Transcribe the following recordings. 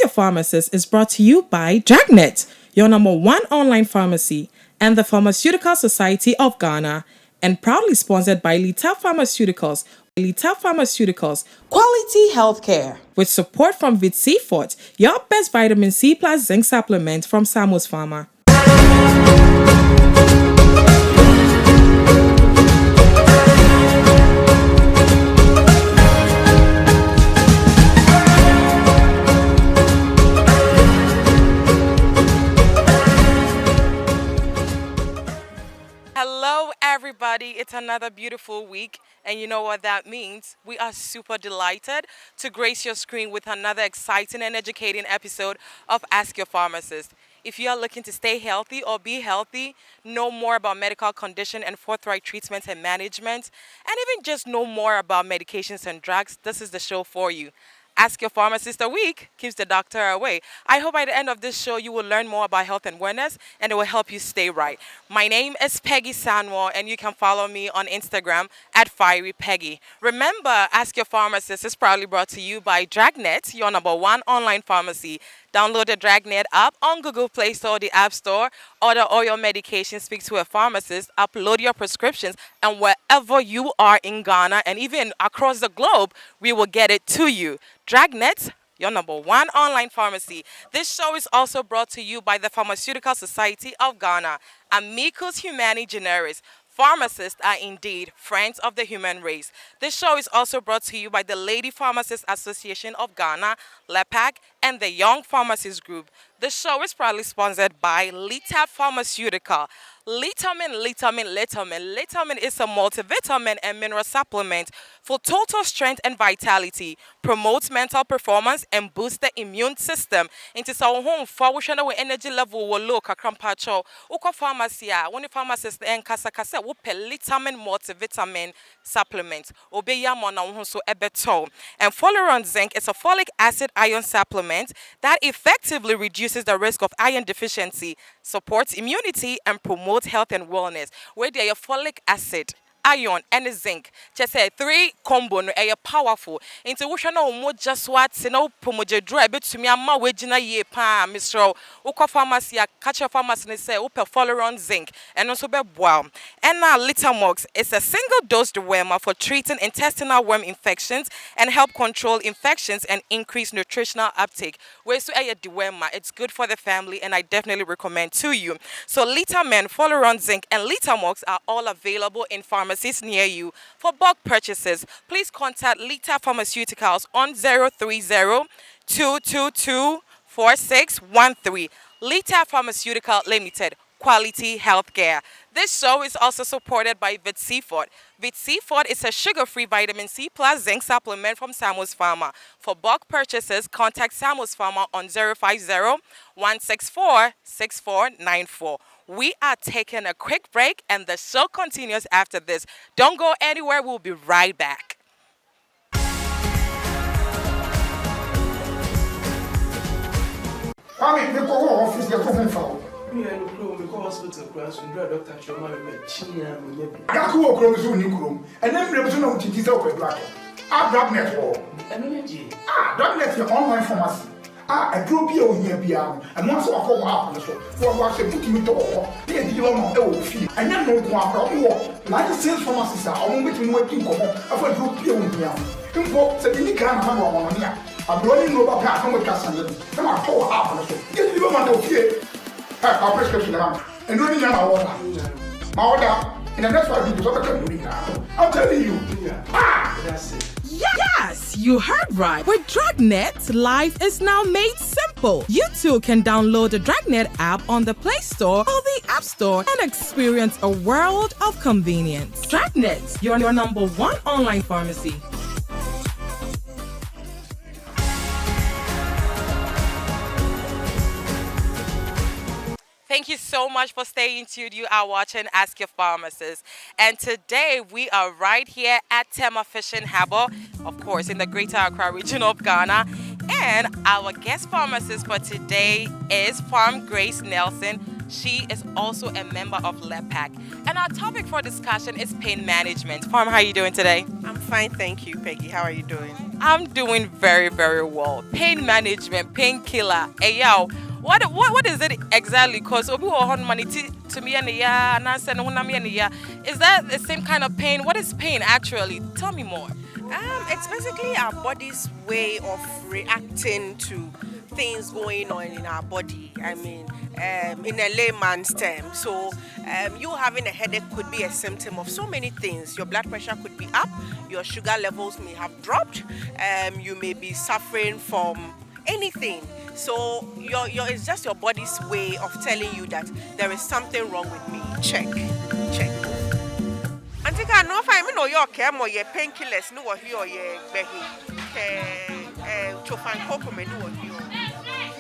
Your Pharmacist is brought to you by Dragnet, your number one online pharmacy, and the Pharmaceutical Society of Ghana, and proudly sponsored by Lita Pharmaceuticals, quality healthcare. With support from Vitsifort, your best vitamin C plus zinc supplement from Samus Pharma. Hello, everybody. It's another beautiful week, and you know what that means. We are super delighted to grace your screen with another exciting and educating episode of Ask Your Pharmacist. If you are looking to stay healthy or be healthy, know more about medical condition and forthright treatment and management, and even just know more about medications and drugs, this is the show for you. Ask Your Pharmacist a week keeps the doctor away. I hope by the end of this show you will learn more about health and wellness and it will help you stay right. My name is Peggy Sanwo and you can follow me on Instagram at Fiery Peggy. Remember, Ask Your Pharmacist is proudly brought to you by Dragnet, your number one online pharmacy. Download the Dragnet app on Google Play Store or the App Store. Order all your medications, speak to a pharmacist, upload your prescriptions, and wherever you are in Ghana and even across the globe, we will get it to you. Dragnet, your number one online pharmacy. This show is also brought to you by the Pharmaceutical Society of Ghana, Amicus Humani Generis. Pharmacists are indeed friends of the human race. This show is also brought to you by the Lady Pharmacists Association of Ghana, LEPAC, and the Young Pharmacists Group. The show is proudly sponsored by Lita Pharmaceutical. Litamin is a multivitamin and mineral supplement for total strength and vitality, promotes mental performance, and boosts the immune system. Into our home for we shall energy level will look a crampacho. Uko pharmacy, one pharmacist and kasa pe Litamin multivitamin supplement. Obeya mona so ebeto. And Folaron Zinc is a folic acid ion supplement that effectively reduces the risk of iron deficiency, supports immunity, and promotes health and wellness. Where there are folic acid, iron, and zinc. Just say 3 combo no powerful. Into which I know just what no pomoje drive to me ama wejina ye pa Mr. Uko pharmacy catch your pharmacy say upe Folaron zinc and also be wow. And now Litamox is a single dose dewormer for treating intestinal worm infections and help control infections and increase nutritional uptake. Where so a dewormer, it's good for the family and I definitely recommend to you. So Litamen, Folaron zinc, and Litamox are all available in pharmacies near you. For bulk purchases, please contact Lita Pharmaceuticals on 030-222-4613. Lita Pharmaceutical Limited, quality healthcare. This show is also supported by Vitsifort. Vitsifort is a sugar-free vitamin C plus zinc supplement from Samus Pharma. For bulk purchases, contact Samus Pharma on 050-164-6494. We are taking a quick break and the show continues after this. Don't go anywhere. We'll be right back. Hospital class and Dr. Choma China. I got to walk on the room and then there was no teachers over black. Dragnet war. Dragnet your online pharmacy. A group here on here and once I call up so for what I put me to all, they did on fee. And then no problem like the sales pharmacists are only between working of a group here on here. Import said you can't have one here. I'm running over past from the castle. Come on, call up so get you on the fear. Our prescription around. And running my order. My order in the next 5 minutes, what I can do now. I'm telling you. That's it. Yes, you heard right. With Dragnet, life is now made simple. You too can download the Dragnet app on the Play Store or the App Store and experience a world of convenience. Dragnet, your number one online pharmacy. Thank you so much for staying tuned. You are watching Ask Your Pharmacist. And today we are right here at Tema Fishing Harbour, of course, in the Greater Accra region of Ghana. And our guest pharmacist for today is Farm Grace Nelson. She is also a member of LEPAC. And our topic for discussion is pain management. Farm, how are you doing today? I'm fine, thank you, Peggy. How are you doing? I'm doing very, very well. Pain management, painkiller. Hey, yo, what is it exactly? Because obi wo hon money to me and ya, and I said no me and ya. Is that the same kind of pain? What is pain actually? Tell me more. It's basically our body's way of reacting to things going on in our body. I mean, in a layman's term. So, you having a headache could be a symptom of so many things. Your blood pressure could be up, your sugar levels may have dropped, you may be suffering from anything. So, it's just your body's way of telling you that there is something wrong with me. Check. I think I know if I know your care more your painkillers, no what your behi. Chofan cocoa me no you.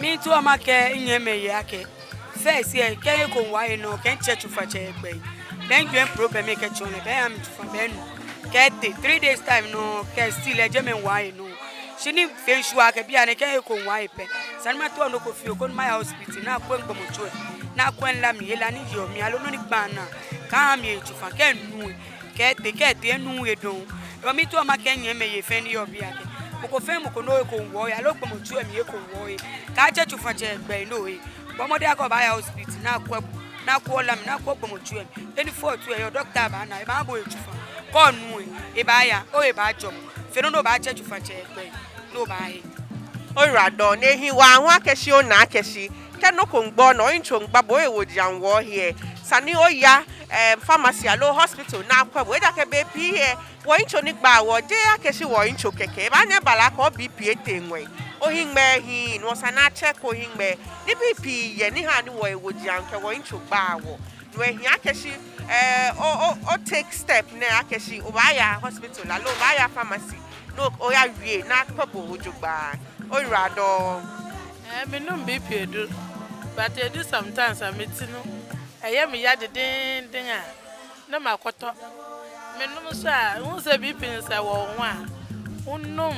Me too am care in your yake. First, yeah, can you go why no can check you for check bay. Then you problem make a chone, I'm from Ben. Get 3 days time no can still a German why no. She need face work a piano can you go wipe. San Mato no coffee go my hospital now going to Mocho. Now when la me la need you me alone banner. Come here to forget no. Get the no we do. Me too am can me friend your beer. Moko fem moko no ko wo ya lo gbomo tu emi ko wo e ka je tu fa je gbe no e bo mo de akọ ba ya hospital na ko lam na ko gbomo tu emi 24 tu e your doctor ba na e ba bo e tu fa ko nu e ba ya o e ba jom fe no ba je tu fa je gbe no ba e o ra do na hi wa ho akeshi o na akeshi ke no ko ngbo no intro ngba bo e wo jan wo here sani o ya pharmacy alo hospital na kwa bo e da ke be pi here wo intro ni gba wo de akeshi wo intro keke ba nya bala ko BP etenwe o hingme hi no sana check o hingme ni BP ye ni ha ni wo e wo jan ke wo intro gba wo no hi akeshi o take step na akeshi o ba ya hospital alo ba ya pharmacy no o ya wie na kwa bo wo jogba o ra do me no BP edu but edu sometimes I meet no me ya de den a na makoto me no so a won se BP ni se wo ho a unum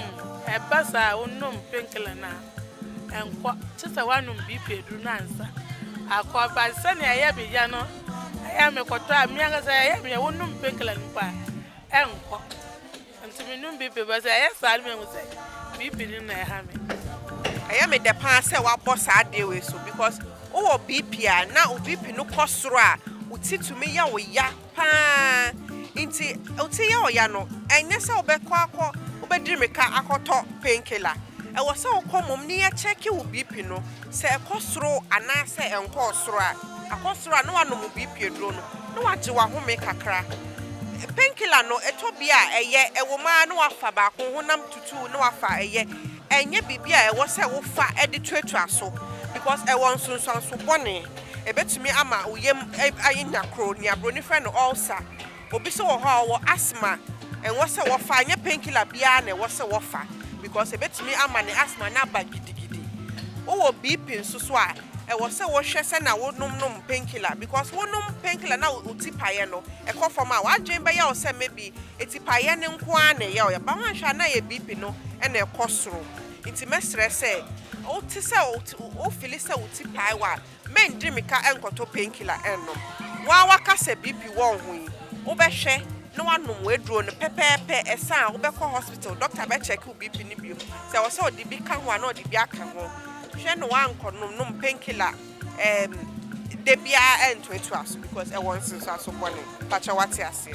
e basa unum painkiller na enko chisa wanum BP edu na ansa akwa ba se na me ya no me koto a me anga se me unum painkiller npa enko nti me num BP ba se sal me se BP ni na ha me me the pan say wa boss ade we so because o BP a na o BP no kosoro a uti to me ya o ya pa inti uti ya o ya no enye se obekọ akọ obedirika akoto painkiller e wo se o komom ni ya check wo BP no se ekosoro ana se enko osoro a akosoro a no wa no mo BP eduro no wa wa home kakra painkiller no etobia eye ewo ma no afa ba ko honam tutu no afa eye enye bibia e wo se wo fa editretu aso because e won so bone e betumi ama uyem ayinya kro ni abroni friend ulcer obi se wo ho wo asthma en wo se wo fa anye painkiller bia na wo se wo fa because e betumi ama ne asthma na ba gidigidi wo BP nsuso a e wo se wo hwe se na wo nom painkiller because wo nom painkiller na utipaye no e ko form a wa dwen be ya wo se maybe etipaye ne nko a na ye o ya ba wan hwa na ye BP no e na e kosoro inti stress e o ti se o feel se utipaye wa men drimika enkoto painkiller enno wa ka se BP wo ho yi wo be hwe no one no wedro no pepepe esa wo be ko hospital doctor be check wo BP ni bio se wo se o di bi ka ho na o di bi aka ho hwe no wan ko no painkiller de bia ento etu aso because e won since aso bone pacha wate ase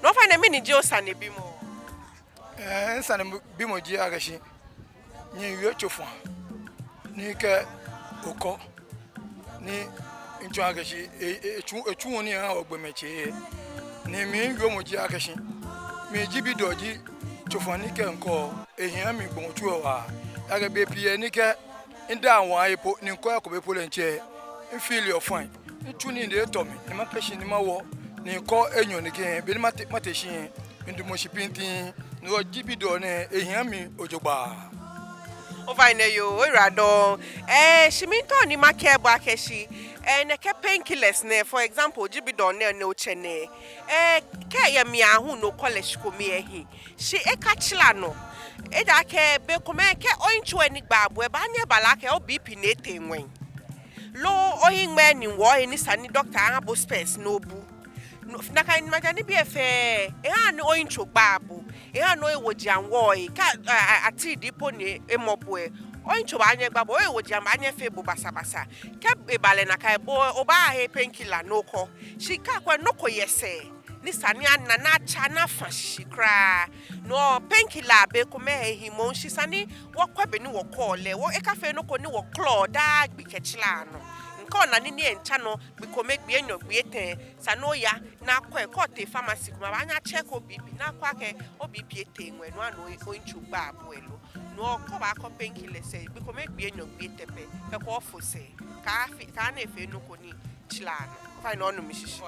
no find me ni josa ne bi mo Sana bimo ji agashi ni wiyo chofu ni ke oko ni ntu agashi echu woni ha ogbemeche ni mi wiyo mo ji agashi mi ji bi doji chofu ni ke nko ehia mi gbomochu wa aga be pie ni ke nda awon ayepo ni nko akobe pole nche feel your fine ntu ni de to mi ni makashi ni mawo ni ko enyo ni ke be ni mateshin into Moshipinti, no Gibido, a yammy Ojoba. Over you, Rado. She mean to ni make back she. And a painkillers ne, for example, Jibidon no chene. Kaya mia who no college ko me he. She e kachilano. Eda ke be come ke oinchu eni babu e banya balake o BP ne tenwen. Lo oyin men ni wo ni sani doctor abo space no bu. Na kan imagine bi efe e ha no oinchu babu. E ha no e wojian wo e ka ati dipo ne emobo e. Oinchu banya babu e wojian banya fe bo basa basa. Ke e bale na kai bo oba he painkiller no ko. She ka kwa no ko yese. Ni sani na na cha na fashi kra no painkiller be ko me he mo shi sani wo kwa be ni wo call le wo e ka fe no ko ni wo claw da gbi kechila no nko na ni encha no bi ko me gbi enyo gbi eten sano ya na kwa e ko te pharmacy kuma ba nya check OBP na kwa ke OBP eten we no ano o nchu ba abuelo no ko ba ko painkiller say bi ko me gbi enyo gbi tepe ke ko fo say ka na efe no ko ni chila no fa no no mi shishi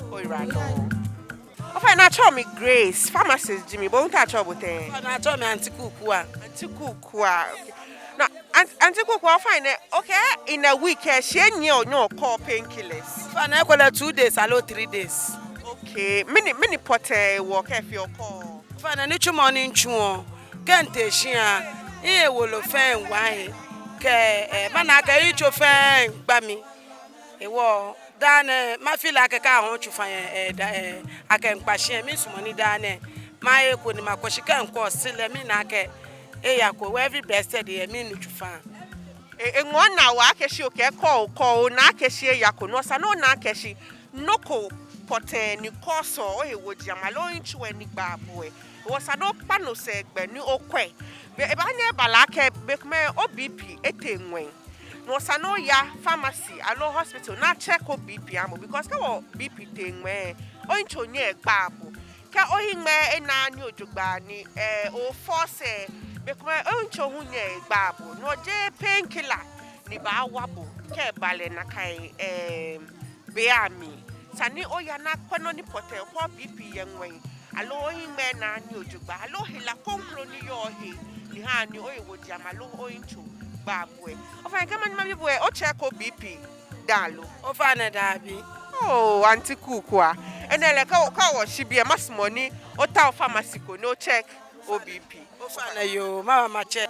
oh rado ofa na cho me Grace pharmacist Jimmy but unta cho boten na cho me Auntie Kukua okay now Auntie Kukua fine okay in a week she nye no call painkillers fa na kwala 2 days alo 3 days okay mini pote work if your call fa na ni chumo ni nchuo kente hia e wolo fen wan ke ba na ka icho fen gba mi e wo dan ma feel like ka ho chufan aka nkpahie mi sumoni dan ma e ko ni makoshika nko sile mi na ke e ya ko every blessed e mi nu chufan nwa na wa akeshi oke call na akeshi ya ko no sa no na akeshi noko pote ni koso o he woji amalo nchu eni gba boy wo sa no pano se gbe ni okwe e ba nya bala ke be me OBP etenwen no sano ya pharmacy alo hospital na check BP amo because ka BP tenwe o ncho nye gbabu ka o hinme ena ni ojugba ni o force be kuma o ncho hu nye gbabu no je painkiller ni ba wabo ke bale na kai be ami sani o ya na kwano ni pote ko BP yenwen alo o hinme na ni ojugba alo hila konkro ni yo he ni ha ni o ewoji amalo o ncho babwe ofa kama ni mabibwe o check BP dalo ofa na dabi oh Auntie Kukua enele ka wo shibie masmoni o ta pharmacy ko no check OBP ofa na yo mama check.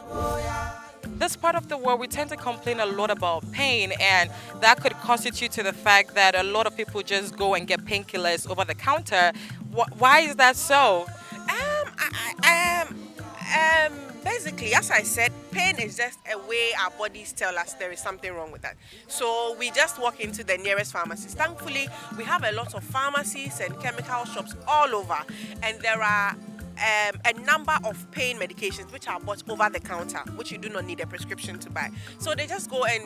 This part of the world, we tend to complain a lot about pain, and that could constitute to the fact that a lot of people just go and get painkillers over the counter. Why is that so? Basically, as I said, pain is just a way our bodies tell us there is something wrong with that. So we just walk into the nearest pharmacy. Thankfully, we have a lot of pharmacies and chemical shops all over, and there are a number of pain medications which are bought over the counter, which you do not need a prescription to buy. So they just go and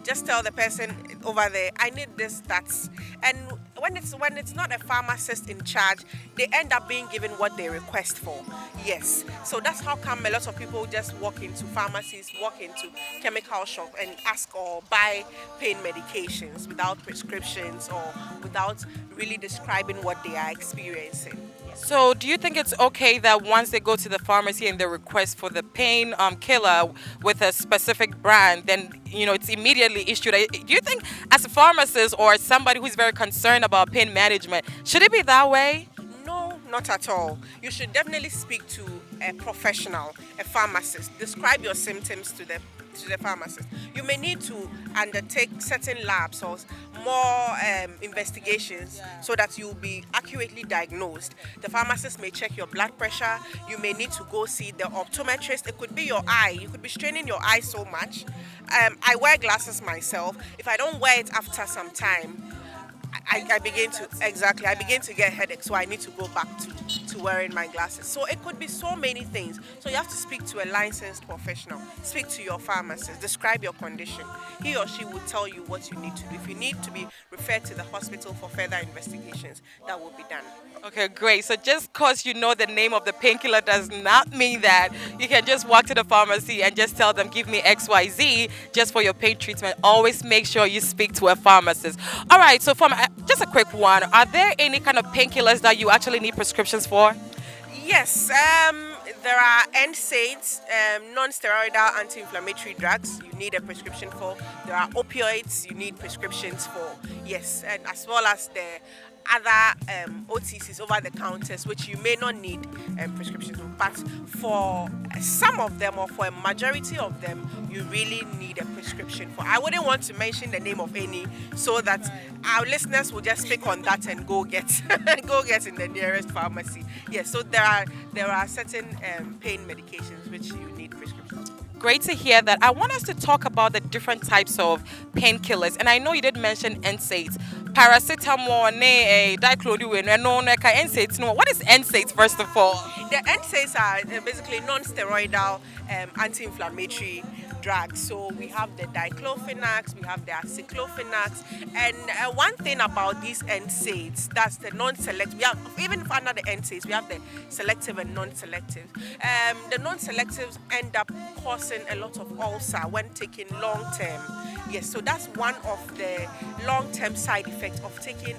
just tell the person over there, I need this, that's. And when it's not a pharmacist in charge, they end up being given what they request for. Yes. So that's how come a lot of people just walk into pharmacies, walk into chemical shop and ask or buy pain medications without prescriptions or without really describing what they are experiencing. So do you think it's okay that once they go to the pharmacy and they request for the pain killer with a specific brand, then it's immediately issued? Do you think as a pharmacist or somebody who's very concerned about pain management, should it be that way? No, not at all. You should definitely speak to a professional, a pharmacist. Describe your symptoms to the pharmacist. You may need to undertake certain labs or more investigations so that you'll be accurately diagnosed. The pharmacist may check your blood pressure. You may need to go see the optometrist. It could be your eye. You could be straining your eye so much. I wear glasses myself. If I don't wear it after some time, I begin to get headaches, so I need to go back to wearing my glasses. So it could be so many things. So you have to speak to a licensed professional. Speak to your pharmacist. Describe your condition. He or she will tell you what you need to do. If you need to be referred to the hospital for further investigations, that will be done. Okay, great. So just because you know the name of the painkiller does not mean that you can just walk to the pharmacy and just tell them, give me XYZ just for your pain treatment. Always make sure you speak to a pharmacist. All right, so Just a quick one. Are there any kind of painkillers that you actually need prescriptions for? Yes, there are NSAIDs, non-steroidal anti-inflammatory drugs you need a prescription for. There are opioids you need prescriptions for. Yes, and as well as the other OTCs, over-the-counters, which you may not need prescriptions for. But for some of them, or for a majority of them, you really need a prescription for. I wouldn't want to mention the name of any, so that our listeners will just pick on that and go get go get in the nearest pharmacy. Yes, so there are certain pain medications which you need prescriptions. Great to hear that. I want us to talk about the different types of painkillers, and I know you did mention NSAIDs, paracetamol, diclofenac, NSAIDs. No, what is NSAIDs first of all? The NSAIDs are basically non-steroidal anti-inflammatory drugs. So we have the diclofenacs, we have the aceclofenacs, and one thing about these NSAIDs, that's the non-selective. We have, even under the NSAIDs, we have the selective and non-selective. The non-selectives end up causing a lot of ulcer when taken long-term. Yes, so that's one of the long-term side effects of taking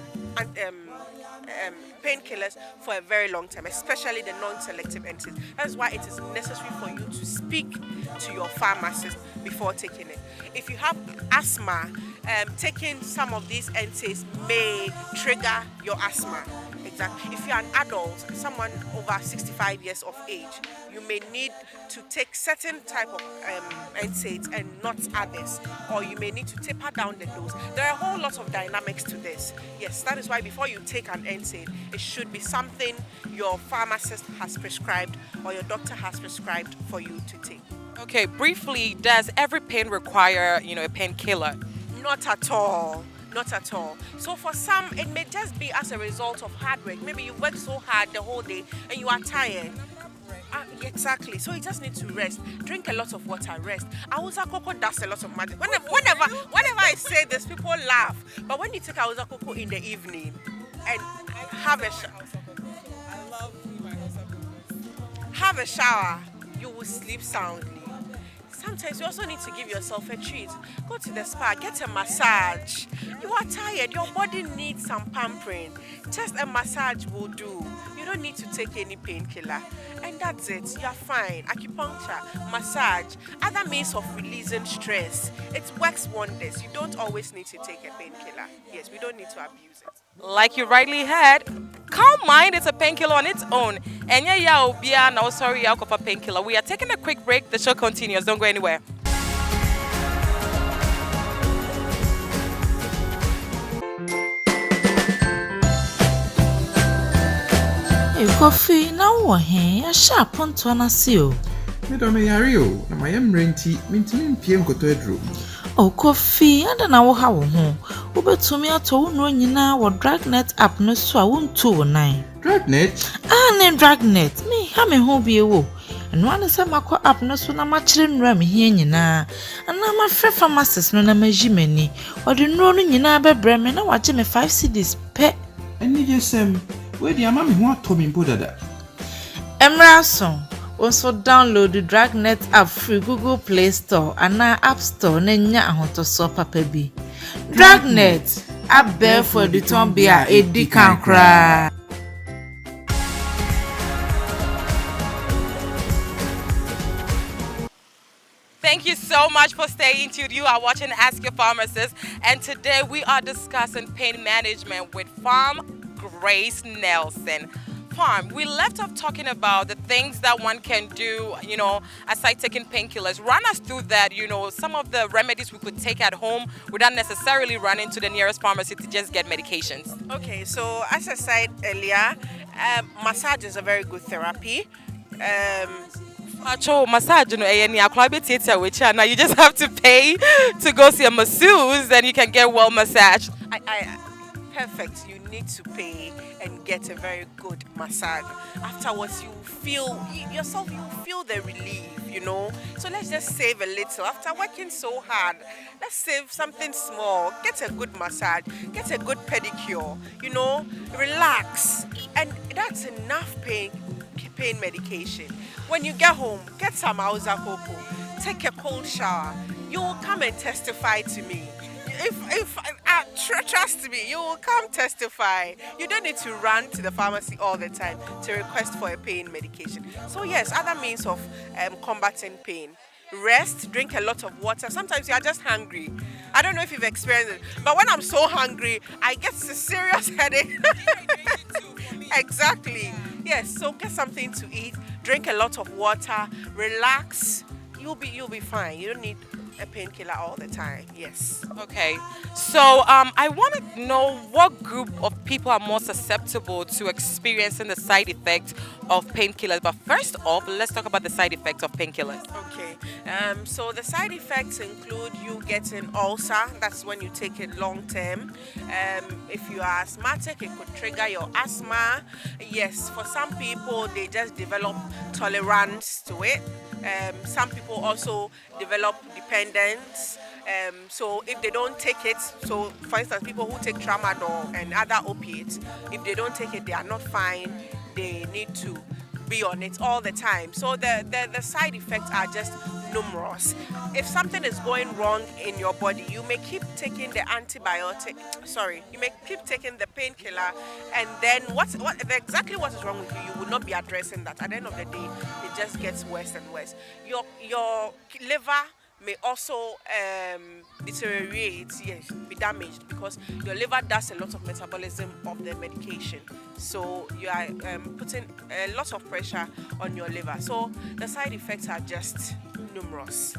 painkillers for a very long time, especially the non-selective NSAIDs. That's why it is necessary for you to speak to your pharmacist before taking it. If you have asthma, taking some of these NSAIDs may trigger your asthma. Exactly. If you're an adult, someone over 65 years of age, you may need to take certain type of NSAIDs and not others, or you may need to taper down the dose. There are a whole lot of dynamics to this. Yes, that is why before you take an NSAID, it should be something your pharmacist has prescribed or your doctor has prescribed for you to take. Okay, briefly, does every pain require, a painkiller? Not at all. Not at all. So for some, it may just be as a result of hard work. Maybe you work so hard the whole day and you are tired. Exactly. So you just need to rest. Drink a lot of water. Rest. Awuza cocoa does a lot of magic. Whenever I say this, people laugh. But when you take awuza cocoa in the evening and have a shower, you will sleep soundly. Sometimes you also need to give yourself a treat. Go to the spa, get a massage. You are tired, your body needs some pampering. Just a massage will do. You don't need to take any painkiller. And that's it, you're fine. Acupuncture, massage, other means of releasing stress. It works wonders. You don't always need to take a painkiller. Yes, we don't need to abuse it. Like you rightly heard, calm mind is a painkiller on its own. And for painkiller. We are taking a quick break. The show continues. Don't go anywhere. Coffee now or hey, a sharp on to an asio. Madam Yario, I am renty, minting PM Cotedro. Oh, coffee, I don't know how home. Uber to me at all, no, you know, or dragnet up no so I won't 209. Dragnet? Name dragnet, me, having home be a woo. And one is a macro up no so much children ram here, you know. And now my friend pharmacist no name Jimmy, or the rolling you know, Bremen, I watch him 5 CDs pet. And yes, where the mammy want to be Buddha? Emerson. Also download the Dragnet app free Google Play Store and now App Store nenya ahoto so papa bi. Dragnet app there for the tombia edi kankra. Thank you so much for staying tuned. You are watching Ask Your Pharmacist, and today we are discussing pain management with Pharm Grace Nelson. We left off talking about the things that one can do, aside taking painkillers. Run us through that, some of the remedies we could take at home without necessarily running to the nearest pharmacy to just get medications. Okay, so as I said earlier, massage is a very good therapy. Massage, now you just have to pay to go see a masseuse, then you can get well massaged. Perfect. You need to pay and get a very good massage. Afterwards, you feel yourself, you feel the relief, So let's just save a little. After working so hard, let's save something small. Get a good massage, get a good pedicure, relax. And that's enough pain medication. When you get home, get some auza cocoa, take a cold shower. You will come and testify to me. Trust me, you will come testify. You don't need to run to the pharmacy all the time to request for a pain medication. So yes, other means of combating pain: rest, drink a lot of water. Sometimes you are just hungry. I don't know if you've experienced it, but when I'm so hungry, I get a serious headache. Exactly. Yes. So get something to eat, drink a lot of water, relax. You'll be fine. You don't need a painkiller all the time. Yes. Okay. So I want to know what group of people are more susceptible to experiencing the side effects of painkillers. But first off, let's talk about the side effects of painkillers. Okay. So the side effects include you getting ulcer. That's when you take it long term. If you are asthmatic, it could trigger your asthma. Yes. For some people, they just develop tolerance to it. Some people also develop dependence. So if they don't take it, so for instance, people who take tramadol and other opiates, if they don't take it, they are not fine. They need to be on it all the time. So the side effects are just numerous. If something is going wrong in your body, you may keep taking the you may keep taking the painkiller, and then exactly what is wrong with you, you will not be addressing that. At the end of the day, it just gets worse and worse. Your liver may also deteriorate, yes, be damaged, because your liver does a lot of metabolism of the medication. So you are putting a lot of pressure on your liver. So the side effects are just numerous.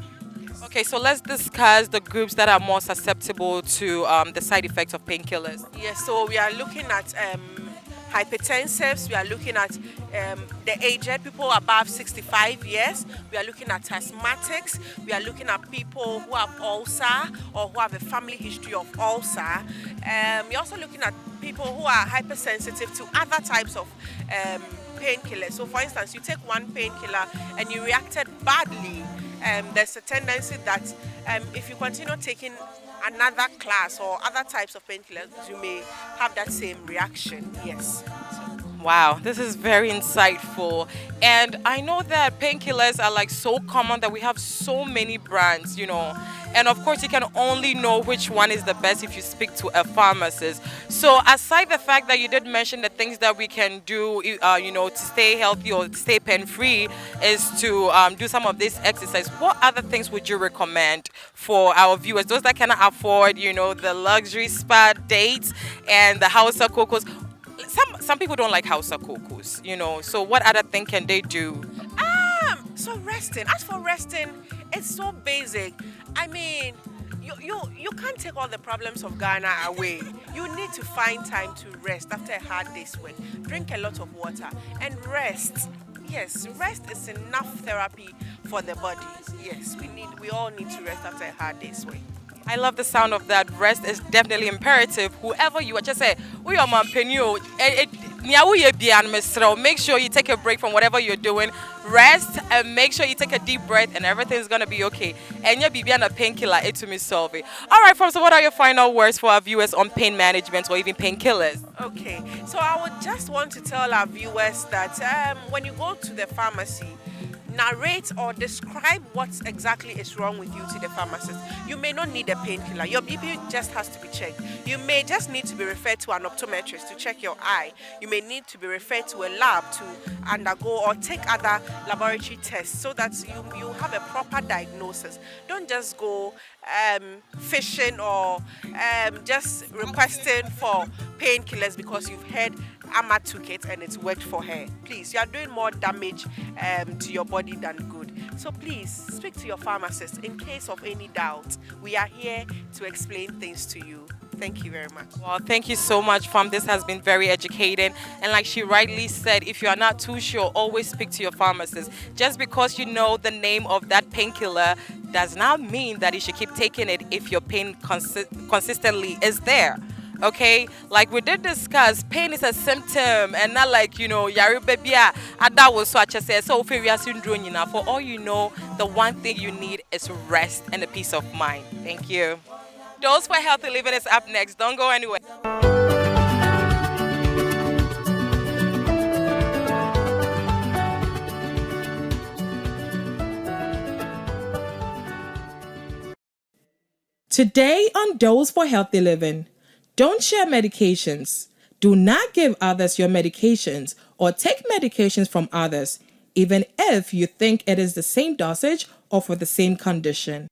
Okay, so let's discuss the groups that are more susceptible to the side effects of painkillers. Yes, so we are looking at hypertensives, we are looking at the aged, people above 65 years, we are looking at asthmatics, we are looking at people who have ulcer or who have a family history of ulcer. We're also looking at people who are hypersensitive to other types of painkillers. So for instance, you take one painkiller and you reacted badly, there's a tendency that if you continue taking another class or other types of painkillers, you may have that same reaction. Yes. Wow, this is very insightful. And I know that painkillers are like so common that we have so many brands, and of course you can only know which one is the best if you speak to a pharmacist. So aside the fact that you did mention the things that we can do, to stay healthy or stay pain free, is to do some of this exercise. What other things would you recommend for our viewers, those that cannot afford, the luxury spa dates and the house of cocos? Some people don't like house of cocos, so what other thing can they do? So resting. As for resting, it's so basic. I mean, you can't take all the problems of Ghana away. You need to find time to rest after a hard day's work. Drink a lot of water and rest. Yes, rest is enough therapy for the body. Yes, we all need to rest after a hard day's work. I love the sound of that. Rest is definitely imperative. Whoever you are, just say, we are Mampenio. Make sure you take a break from whatever you're doing. Rest and make sure you take a deep breath, and everything's gonna be okay. And your Bibiana painkiller, it to me solve it. All right, so what are your final words for our viewers on pain management or even painkillers? Okay, so I would just want to tell our viewers that when you go to the pharmacy, narrate or describe what exactly is wrong with you to the pharmacist. You may not need a painkiller. Your BP just has to be checked. You may just need to be referred to an optometrist to check your eye. You may need to be referred to a lab to undergo or take other laboratory tests so that you have a proper diagnosis. Don't just go fishing or just requesting for painkillers because you've heard Amma took it and it's worked for her. Please, you are doing more damage to your body than good. So please speak to your pharmacist in case of any doubt. We are here to explain things to you. Thank you very much. Well, thank you so much, Fam. This has been very educating. And like she rightly said, if you are not too sure, always speak to your pharmacist. Just because you know the name of that painkiller does not mean that you should keep taking it if your pain consistently is there. Okay, like we did discuss, pain is a symptom and not like, yari baby, that was such a say. So for all you know, the one thing you need is rest and a peace of mind. Thank you. Dose for Healthy Living is up next. Don't go anywhere. Today on Dose for Healthy Living, don't share medications. Do not give others your medications or take medications from others, even if you think it is the same dosage or for the same condition.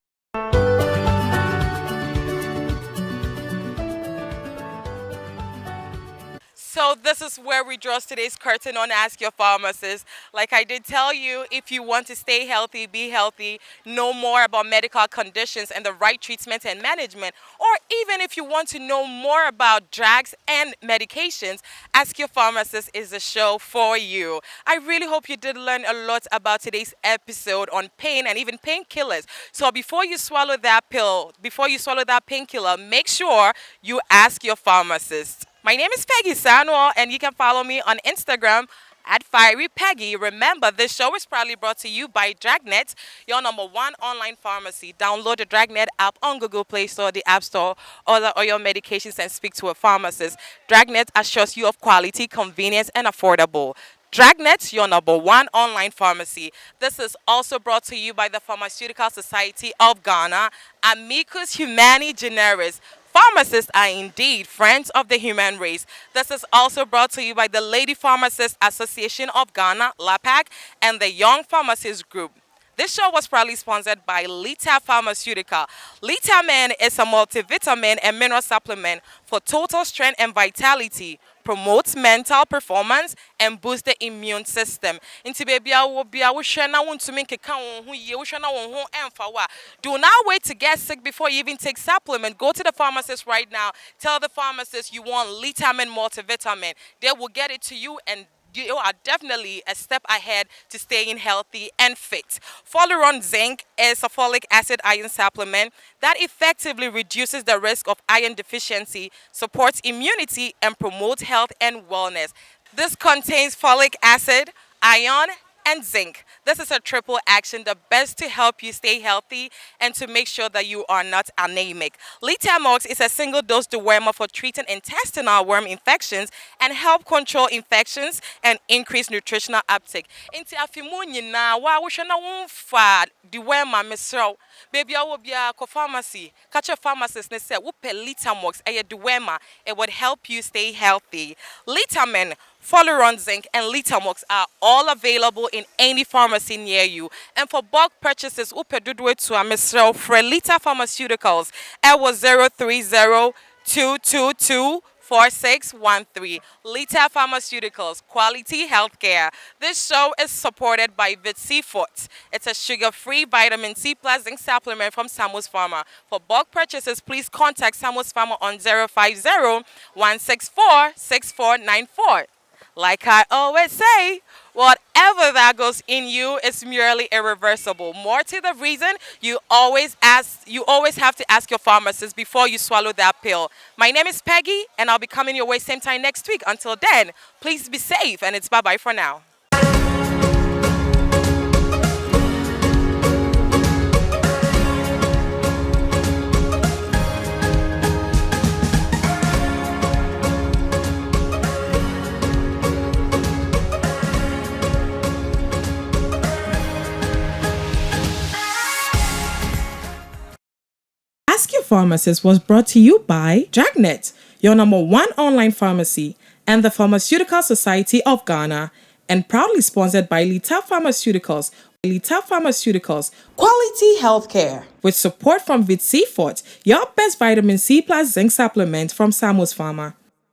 So this is where we draw today's curtain on Ask Your Pharmacist. Like I did tell you, if you want to stay healthy, be healthy, know more about medical conditions and the right treatment and management, or even if you want to know more about drugs and medications, Ask Your Pharmacist is the show for you. I really hope you did learn a lot about today's episode on pain and even painkillers. So before you swallow that pill, before you swallow that painkiller, make sure you ask your pharmacist. My name is Peggy Samuel, and you can follow me on Instagram at Fiery Peggy. Remember, this show is proudly brought to you by Dragnet, your #1 online pharmacy. Download the Dragnet app on Google Play Store, the App Store, order all your medications, and speak to a pharmacist. Dragnet assures you of quality, convenience, and affordable. Dragnet, your #1 online pharmacy. This is also brought to you by the Pharmaceutical Society of Ghana, Amicus Humani Generis. Pharmacists are indeed friends of the human race. This is also brought to you by the Lady Pharmacists Association of Ghana, LAPAC, and the Young Pharmacists Group. This show was proudly sponsored by Lita Pharmaceutical. Litamin is a multivitamin and mineral supplement for total strength and vitality, promotes mental performance, and boosts the immune system. Inti baby wo bia wo hwe na wontumi nkeka won ho ye wo hwe na won ho emfa wa. Do not wait to get sick before you even take supplement. Go to the pharmacist right now. Tell the pharmacist you want Litamin multivitamin. They will get it to you, and you are definitely a step ahead to staying healthy and fit. Foluron Zinc is a folic acid iron supplement that effectively reduces the risk of iron deficiency, supports immunity, and promotes health and wellness. This contains folic acid, iron, and zinc. This is a triple action, the best to help you stay healthy and to make sure that you are not anemic. Litamox is a single dose dewormer for treating intestinal worm infections and help control infections and increase nutritional uptake. Inti afimu nyina wa wo hwe na wo fa dewormer mesro. Baby I will be a pharmacy. Catch a pharmacist ne say wo pe Litamox e dewormer. It would help you stay healthy. Litamin, Foluron Zinc, and Litamox are all available in any pharmacy near you. And for bulk purchases, upedudwe to a Mr. Frelita Pharmaceuticals. It was 030-222-4613. Lita Pharmaceuticals, quality healthcare. This show is supported by Vitsifort. It's a sugar-free vitamin C plus zinc supplement from Samus Pharma. For bulk purchases, please contact Samus Pharma on 050-164-6494. Like I always say, whatever that goes in you is merely irreversible. More to the reason, you always have to ask your pharmacist before you swallow that pill. My name is Peggy, and I'll be coming your way same time next week. Until then, please be safe, and it's bye-bye for now. Ask Your Pharmacist was brought to you by Dragnet, your #1 online pharmacy, and the Pharmaceutical Society of Ghana, and proudly sponsored by Lita Pharmaceuticals. Lita Pharmaceuticals, quality healthcare. With support from Vitsifort, your best vitamin C plus zinc supplement from Samus Pharma.